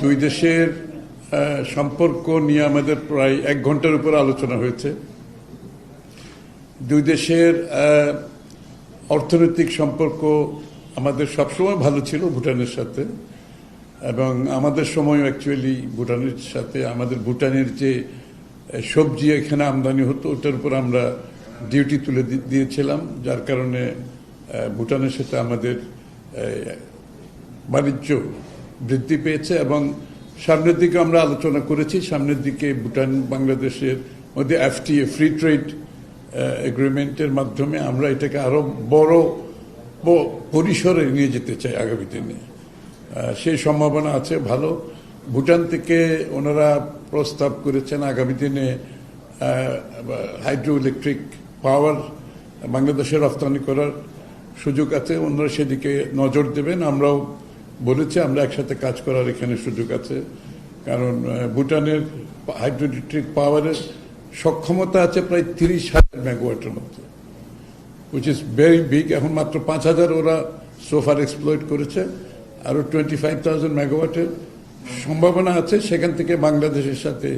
দুই দেশের সম্পর্ক নিয়ে আমাদের প্রায় 1 ঘন্টার উপর আলোচনা হয়েছে। দুই দেশের অর্থনৈতিক সম্পর্ক আমাদের সবসময় ভালো ছিল ভুটানের সাথে, এবং আমাদের সময়ও অ্যাকচুয়ালি ভুটানের সাথে আমাদের ভুটানের যে সবজি এখানে আমদানি হতো ওটার উপর আমরা ডিউটি তুলে দিয়েছিলাম, যার কারণে ভুটানের সাথে আমাদের বাণিজ্য বৃদ্ধি পেয়েছে। এবং সামনের দিকে আমরা আলোচনা করেছি, সামনের দিকে ভুটান বাংলাদেশের মধ্যে এফটিএ ফ্রি ট্রেড এগ্রিমেন্টের মাধ্যমে আমরা এটাকে আরো বড় পরিসরে নিয়ে যেতে চাই আগামী দিনে। সেই সম্ভাবনা আছে ভালো। ভুটান থেকে ওনারা প্রস্তাব করেছেন আগামী দিনে হাইড্রো ইলেকট্রিক পাওয়ার বাংলাদেশে রপ্তানি করার সুযোগ আছে, ওনারা সেদিকে নজর দেবেন। আমরাও বলেছি আমরা একসাথে কাজ করার এখানে সুযোগ আছে, কারণ ভুটানের হাইড্রো ইলেকট্রিক পাওয়ারের সক্ষমতা আছে প্রায় 30,000 মেগাওয়াটের মতো, উইচ ইজ ভেরি বিগ। এখন মাত্র 5,000 ওরা সোফার এক্সপ্লয়েট করেছে, আরো 25,000 মেগাওয়াটের সম্ভাবনা আছে। সেখান থেকে বাংলাদেশের সাথে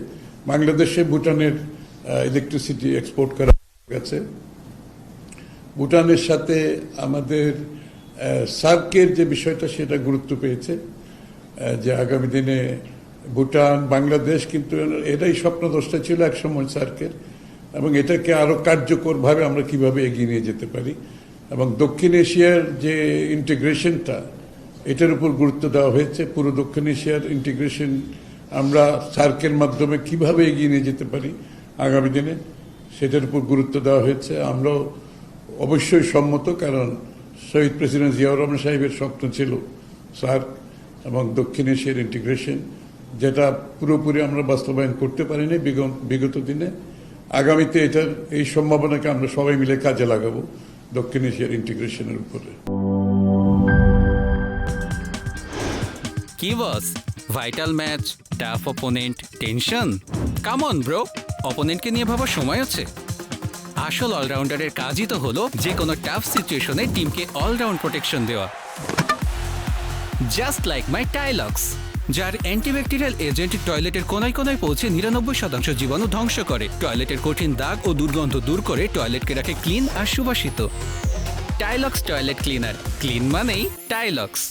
বাংলাদেশে ভুটানের ইলেকট্রিসিটি এক্সপোর্ট করা গেছে। ভুটানের সাথে আমাদের সার্কের যে বিষয়টা সেটা গুরুত্ব পেয়েছে, যে আগামী দিনে ভুটান বাংলাদেশ কিন্তু এটাই স্বপ্নদ্রষ্টা ছিল একসময় সার্কের, এবং এটাকে আরো কার্যকরভাবে আমরা কিভাবে এগিয়ে নিয়ে যেতে পারি, এবং দক্ষিণ এশিয়ার যে ইন্টিগ্রেশনটা এটার উপর গুরুত্ব দেওয়া হয়েছে। পুরো দক্ষিণ এশিয়ার ইন্টিগ্রেশন আমরা সার্কের মাধ্যমে কিভাবে এগিয়ে নিয়ে যেতে পারি আগামী দিনে সেটার উপর গুরুত্ব দেওয়া হয়েছে। আমরাও অবশ্যই সম্মত, কারণ শহীদ প্রেসিডেন্ট জিয়াউর রহমান সাহেবের স্বপ্ন ছিল সার্ক এবং দক্ষিণ এশিয়ার ইন্টিগ্রেশন, যেটা পুরোপুরি আমরা বাস্তবায়ন করতে পারিনি বিগত দিনে। আগামীতে এটার এই সম্ভাবনাকে আমরা সবাই মিলে কাজে লাগাবো দক্ষিণ এশিয়ার ইন্টিগ্রেশনের উপরে। কি boss, vital match, tough opponent, tension? Come on bro, অপোনেন্টকে নিয়ে ভাবার সময় আছে। আসল অলরাউন্ডারের কাজই তো হলো যে কোনো টাফ সিচুয়েশনে টিমকে অলরাউন্ড প্রোটেকশন দেওয়া। জাস্ট লাইক মাই টাইলক্স, যার অ্যান্টিব্যাকটেরিয়াল এজেন্ট টয়লেটের কোনায় কোনায় পৌঁছে 99% জীবাণু ধ্বংস করে, টয়লেটের কঠিন দাগ ও দুর্গন্ধ দূর করে টয়লেটকে রাখে ক্লিন আর সুবাসিত। টাইলক্স টয়লেট ক্লিনার, ক্লিন মানেই টাইলক্স।